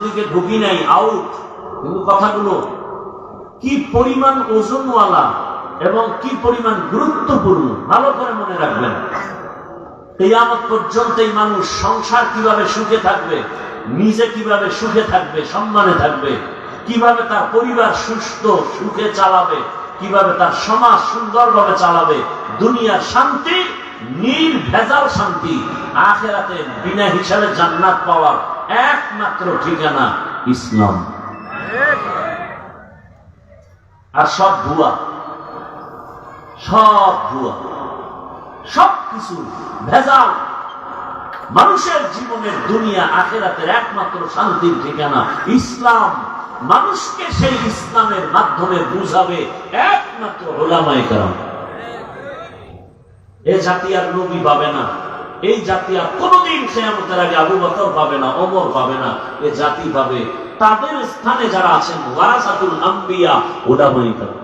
দিকে ঢুকি নাই, আউট। কিন্তু কথাগুলো কি পরিমাণ ওজনওয়ালা এবং কি পরিমাণ গুরুত্বপূর্ণ ভালো করে মনে রাখবেন। কিয়ামত পর্যন্ত এই মানুষ সংসার কিভাবে সুখে থাকবে, নিজে কিভাবে সুখে থাকবে, সম্মানে থাকবে, কিভাবে তার পরিবার সুস্থ সুখে চালাবে, কিভাবে তার সমাজ সুন্দরভাবে চালাবে, দুনিয়ার শান্তি, নির্ভেজাল শান্তি, আখিরাতে বিনা হিসাবে জান্নাত পাওয়ার একমাত্র ঠিকানা ইসলাম। আর সব ভুয়া, সব ভুয়া, সবকিছু ভেজাল। মানুষের জীবনের দুনিয়া আখিরাতের একমাত্র শান্তির ঠিকানা ইসলাম। মানুষকে সেই ইসলামের মাধ্যমে বুঝাবে একমাত্র উলামায়ে কেরাম। এ জাতি আর নবী পাবে না, এই জাতি আর কোনদিন কিয়ামতের আগে আবু বকর পাবে না, ওমর পাবে না। এ জাতি পাবে তাদের স্থানে যারা আছেন ওয়ারাসাতুল আম্বিয়া, উলামায়ে কেরাম।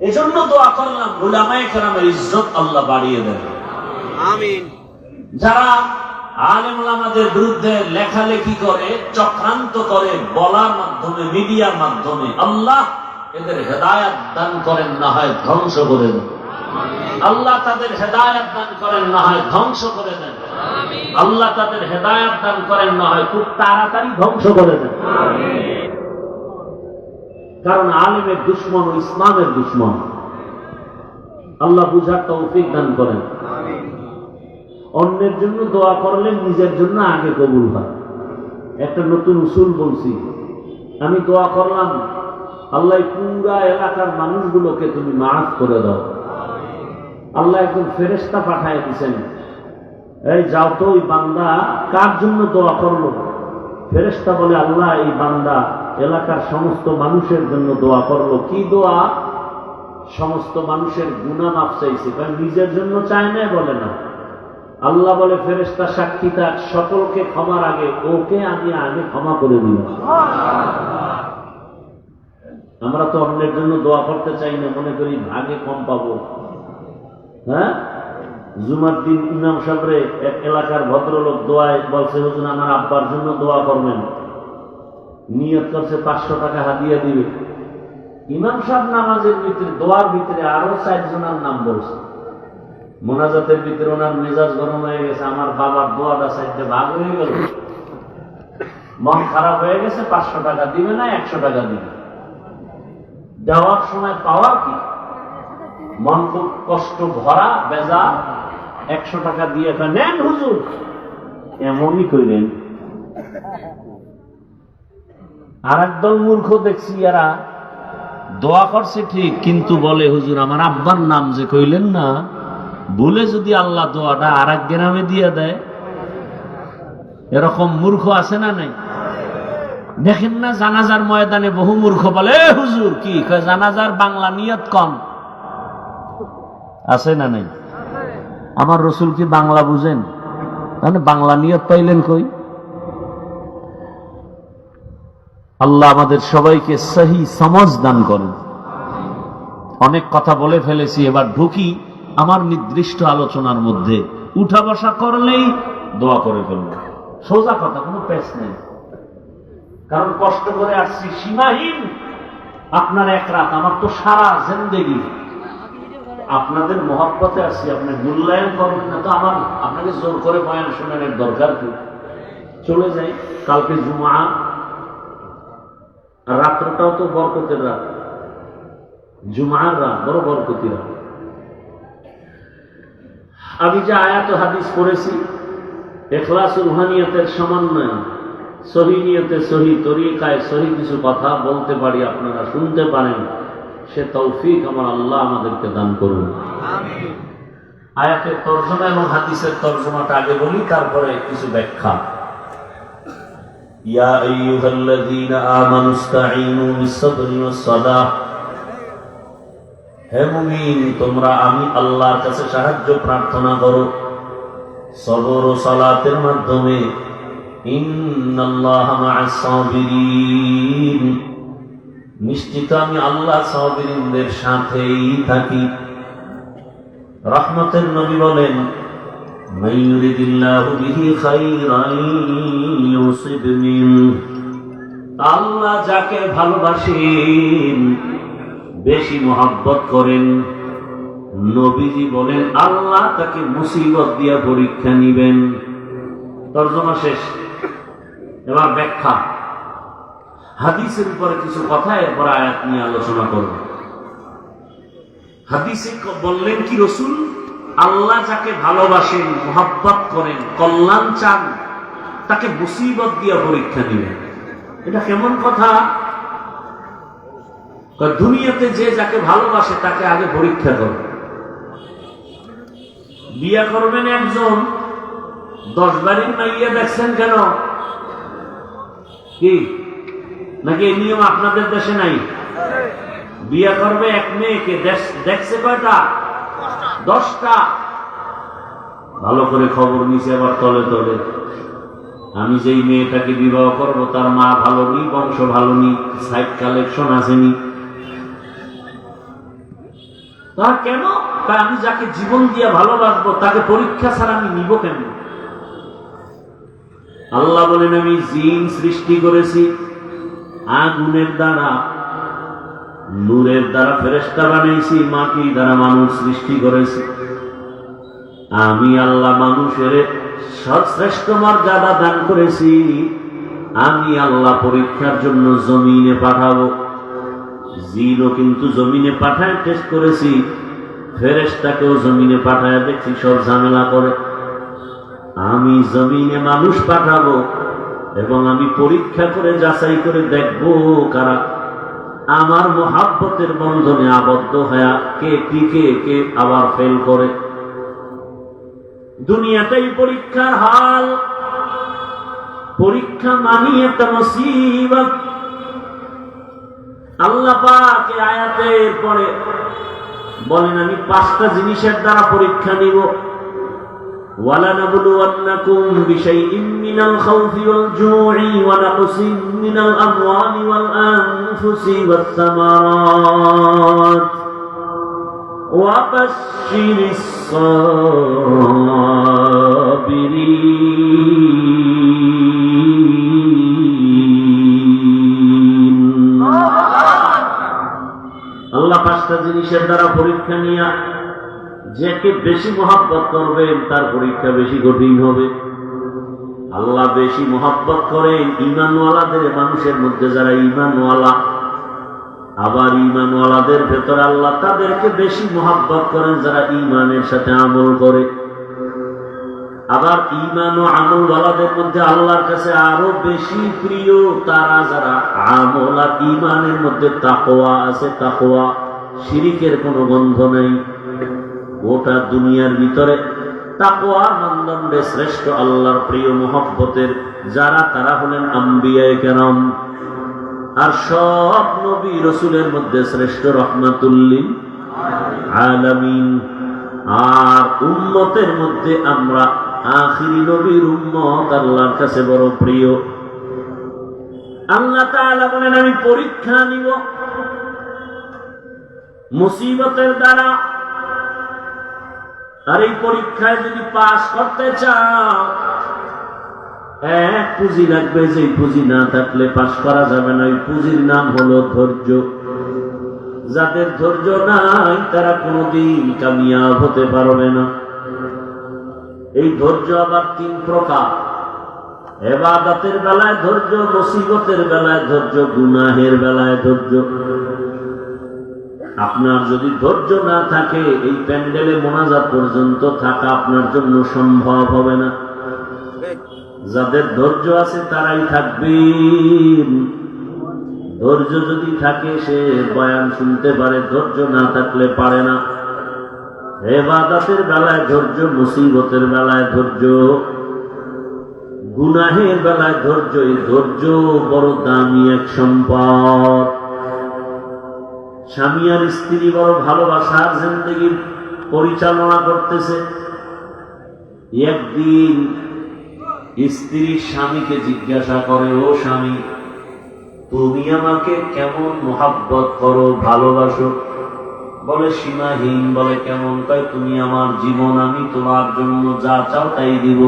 এজন্য দোয়া করলাম উলামায়ে কেরামের ইজ্জত আল্লাহ বাড়িয়ে দেন, আমিন। যারা আলেম ওলামাদের বিরুদ্ধে লেখালেখি করে, চক্রান্ত করে, বলার মাধ্যমে, মিডিয়ার মাধ্যমে, আল্লাহ এদের হেদায়েত দান করেন, না হয় ধ্বংস করে দেন। আল্লাহ তাদের হেদায়েত দান করেন, না হয় ধ্বংস করে দেন। আল্লাহ তাদের হেদায়েত দান করেন, না হয় খুব তাড়াতাড়ি ধ্বংস করে দেন। কারণ আলেমের দুশমন ও ইসলামের দুশমন। আল্লাহ বুঝার তৌফিক দান করেন। অন্যের জন্য দোয়া করলে নিজের জন্য আগে কবুল হয়। একটা নতুন উসুল বলছি, আমি দোয়া করলাম আল্লাহ পুরা এলাকার মানুষগুলোকে তুমি মাফ করে দাও। আল্লাহ একজন ফেরেশতা পাঠায় দিয়েছেন, এই যাও তো ওই বান্দা কার জন্য দোয়া করলো। ফেরেশতা বলে আল্লাহ এই বান্দা এলাকার সমস্ত মানুষের জন্য দোয়া করলো। কি দোয়া? সমস্ত মানুষের গুনাহ মাফ চাইছে, কারণ নিজের জন্য চায় না, বলে না। আল্লাহ বলে ফেরেশতা সাক্ষী থাক, সকলকে ক্ষমার আগে ওকে আমি আগে ক্ষমা করে দিলাম। আমরা তো অন্যের জন্য দোয়া করতে চাই না, মনে করি ভাগে কম পাবো। হ্যাঁ, জুমার দিন ইমাম সাহেবরে এক এলাকার ভদ্রলোক দোয়ায় বলছে, হুজুর আমার আব্বার জন্য দোয়া করবেন। নিয়ত করছে 500 টাকা হাদিয়া দিবে। ইমাম সাহেব নামাজের ভিতরে, দোয়ার ভিতরে আরো 4 জনের নাম বলছে। মোনাজাতের ভিতরে ওনার মেজাজ গরম হয়ে গেছে, আমার বাবার দোয়াটা সাইডে ভাগ হয়ে গেল, মন খারাপ হয়ে গেছে। 500 টাকা দিবে না, 100 টাকা দিবে। দেওয়ার সময় পাওয়ার কি, মন খুব কষ্ট ভরা, বেজা। 100 টাকা দিয়ে নেন হুজুর, এমনই কইলেন। আর একদল মূর্খ দেখছি, এরা দোয়া করছে ঠিক, কিন্তু বলে হুজুর আমার আব্বার নাম যে কইলেন না, ভুলে যদি আল্লাহ দোয়াটা আর এক গ্রামে দিয়ে দেয়। এরকম মূর্খ আছে না নাই? দেখেন না জানাজার ময়দানে বহু মূর্খ বলে, হুজুর কি জানাজার বাংলা নিয়ত কম আছে না নাই? আমার রসুল কি বাংলা বুঝেন? তাহলে বাংলা নিয়ত পাইলেন কই? আল্লাহ আমাদের সবাইকে সহি সমঝ দান করেন। অনেক কথা বলে ফেলেছি, এবার ঢুকি আমার নির্দিষ্ট আলোচনার মধ্যে। উঠা বসা করলেই দোয়া করে ফেলবো, সোজা কথা, কোনো পেশ নেই। কারণ কষ্ট করে আসছি সীমাহীন। আপনার এক রাত, আমার তো সারা জিন্দেগি। আপনাদের মহব্বতে আসছি, আপনি মূল্যায়ন করবেন না তো আমার আপনাকে জোর করে বয়ান শোনানোর দরকার কি? চলে যাই। কালকে জুমা, রাত্রটাও তো বরকতের রাত, জুমার রাত বড় বরকতি রাত। আমি যে আয়াত হাদিস পড়েছি, ইখলাস রুহানিয়তের সমন্বয়, সহি নিয়তে, সহি তরিকায়, সহি কিছু কথা বলতে পারি, আপনারা শুনতে পারেন, সে তৌফিক আমার আল্লাহ আমাদেরকে দান করুন। আয়াতের তর্জমা এবং হাদিসের তর্জমাটা আগে বলি, তারপরে কিছু ব্যাখ্যা। ইয়া আইয়ুহাল্লাযীনা আমানুস্তাঈনু বিস-সাবরি ওয়াস-সালাহ, হে মুমিন তোমরা আমি আল্লাহর কাছে সাহায্য প্রার্থনা করো সবর ও সালাতের মাধ্যমে। ইন্নাল্লাহা মা'আস-সাবিরিন, নিশ্চিত আমি আল্লাহ সাবিরিনদের সাথেই থাকি। রহমতের নবী বলেন, মান ইউরিদিল্লাহু বিহি খাইরান ইউসিব মিনহু, আল্লাহ যাকে ভালোবাসেন, বেশি মহব্বত করেন, নবীজি বলেন আল্লাহ তাকে মুসিবত দিয়া পরীক্ষা নিবেন। তর্জমা শেষ। এবার ব্যাখ্যা, হাদিসের উপরে কিছু কথা, এরপর আয়াত নিয়ে আলোচনা করব। হাদিসে বললেন কি রাসূল, আল্লাহ যাকে ভালোবাসেন, মহব্বত করেন, কল্যাণ চান, তাকে মুসিবত দিয়া পরীক্ষা নিবেন। এটা কেমন কথা? দুনিয়াতে যে যাকে ভালোবাসে তাকে আগে পরীক্ষা করবে। বিয়া করবেন একজন, 10 বাড়ির মাইয়া দেখছেন কেন? কি নাকি এই নিয়ম আপনাদের দেশে নাই? বিয়া করবে এক মেয়েকে, দেখছে কয়টা? 10টা। ভালো করে খবর নিছে আবার তলে তলে। আমি যেই মেয়েটাকে বিবাহ করব তার মা ভালো নি, বংশ ভালো নি, সাইড কালেকশন আসেনি। তা কেন? আমি যাকে জীবন দিয়ে ভালোবাসবো তাকে পরীক্ষা ছাড়া আমি নিব কেন? আল্লাহ বলেন আমি জিন সৃষ্টি করেছি আগুনের দ্বারা, নূরের দ্বারা ফেরেশতা বানাইছি, মাটির দ্বারা মানুষ সৃষ্টি করেছি। আমি আল্লাহ মানুষের সর্বশ্রেষ্ঠ মর্যাদা দান করেছি। আমি আল্লাহ পরীক্ষার জন্য জমিনে পাঠাবো। জিনও কিন্তু জমিনে পাঠায় টেস্ট করেছি, ফেরেশতাকেও জমিনে পাঠায় দেখছি সব ঝামেলা করে। আমি জমিনে মানুষ পাঠাবো এবং আমি পরীক্ষা করে যাচাই করে দেখব কারা আমার মহাব্বতের বন্ধনে আবদ্ধ হয়ে কে টিকে, কে আবার ফেল করে। দুনিয়াতেই পরীক্ষার হাল। পরীক্ষা মানি একটা মুসিবত। আল্লাহ পাক এই আয়াতের পরে বলেন আমি 5টা জিনিসের দ্বারা পরীক্ষা নিব। وَلَنَبْلُوَنَّكُمْ بِشَيْءٍ مِّنَ الْخَوْفِ وَالْجُوعِ وَنَقْصٍ مِّنَ الْأَمْوَالِ وَالْأَنفُسِ وَالثَّمَرَاتِ وَبَشِّرِ الصَّابِرِينَ। আল্লাহ 5টা জিনিসের দ্বারা পরীক্ষা নিয়া যাকে বেশি মহব্বত করবেন তার পরীক্ষা বেশি কঠিন হবে। আল্লাহ বেশি মহব্বত করেন ঈমানওয়ালাদের, মানুষের মধ্যে যারা ঈমানওয়ালা, আবার ঈমানওয়ালাদের ভেতরে আল্লাহ তাদেরকে বেশি মহব্বত করেন যারা ঈমানের সাথে আমল করে। আবার ঈমান ও আমলওয়ালাদের মধ্যে আল্লাহর কাছে আরো বেশি প্রিয় তারা যারা আমল আর ঈমানের মধ্যে তাকওয়া আছে। তাকওয়া, শিরিকের কোনো গন্ধ নেই। গোটা দুনিয়ার ভিতরে তাকওয়ার মানদণ্ডে শ্রেষ্ঠ আল্লাহর প্রিয় মহব্বতের যারা, তারা হলেন আম্বিয়ায়ে কেরাম। আর সব নবী রাসূলের মধ্যে শ্রেষ্ঠ রাহমাতুল লিল আলামিন। আর উম্মতের মধ্যে আমরা আখিরি নবীর উম্মত আল্লাহর কাছে বড় প্রিয়। আল্লাহ তাআলা বলেন আমি পরীক্ষা নিব মুসিবতের দ্বারা। আর এই পরীক্ষায় যদি পাস করতে চাও, এক পুঁজি লাগবে, যে পুঁজি না থাকলে পাস করা যাবে না। ওই পুঁজির নাম হলো ধৈর্য। যাদের ধৈর্য নাই তারা কোনোদিন কামিয়াব হতে পারবে না। এই ধৈর্য আবার 3 প্রকার। ইবাদতের বেলায় ধৈর্য, মুসিবতের বেলায় ধৈর্য, গুনাহের বেলায় ধৈর্য। আপনার যদি ধৈর্য না থাকে, এই প্যান্ডেলে মোনাজাত পর্যন্ত থাকা আপনার জন্য সম্ভব হবে না। যাদের ধৈর্য আছে তারাই থাকবেন। ধৈর্য যদি থাকে সে বয়ান শুনতে পারে, ধৈর্য না থাকলে পারে না। ইবাদতের বেলায় ধৈর্য, মুসিবতের বেলায় ধৈর্য, গুনাহের বেলায় ধৈর্য। এই ধৈর্য বড় দামি এক সম্পদ। স্বামী আর স্ত্রী বড় ভালোবাসার জিন্দেগি পরিচালনা করতেছে। একদিন স্ত্রী স্বামীকে জিজ্ঞাসা করে, ও স্বামী, তুমি আমাকে কেমন মহব্বত করো, ভালোবাসো? বলে সীমাহীন। বলে কেমন? কয় তুমি আমার জীবন, আমি তোমার জন্য যা চাও তাই দিব।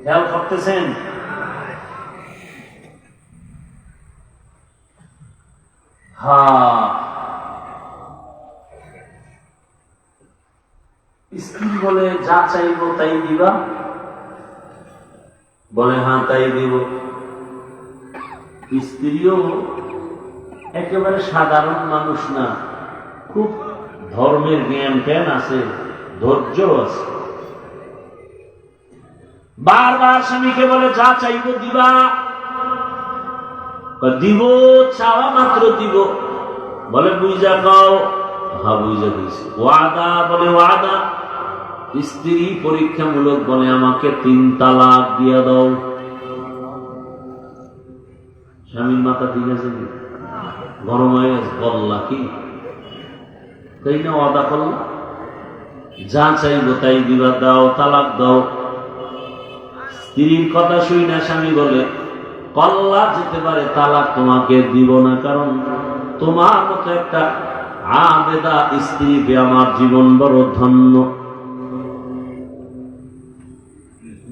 খেয়াল করতেছেন? হ্যাঁ, স্ত্রী বলে যা চাইবো তাই দিবা? বলে হ্যাঁ তাই দিব। স্ত্রীও একেবারে সাধারণ মানুষ না, খুব ধর্মের জ্ঞান ট্যান আছে, ধৈর্য আছে। বারবার স্বামীকে বলে যা চাইবো দিবা? দিব, চাওয়া মাত্র দিব। বলে বুঝা খাও? হ্যাঁ বুঝা দিয়েছি। ওয়াদা? বলে ওয়াদা। স্ত্রী পরীক্ষামূলক বলে আমাকে 3 তালাক দিয়া দাও। স্বামীর মাথা ঠিক আছে কি? গরম হয়ে গেছে। বললা কি তাই না? ওয়াদা করলা, যা চাইবো তাই দিবা, দাও, তালাক দাও। স্ত্রীর কথা শুই না স্বামী বলে কল্লা যেতে পারে, তালাক তোমাকে দিব না, কারণ তোমার মতো একটা আবেদা স্ত্রী পেয়ে আমার জীবন বড় ধন্য।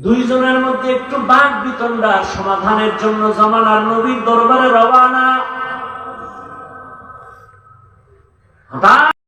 দুইজনের মধ্যে একটু বাক বিতণ্ডা সমাধানের জন্য জামানার নবীর দরবারে রওনা।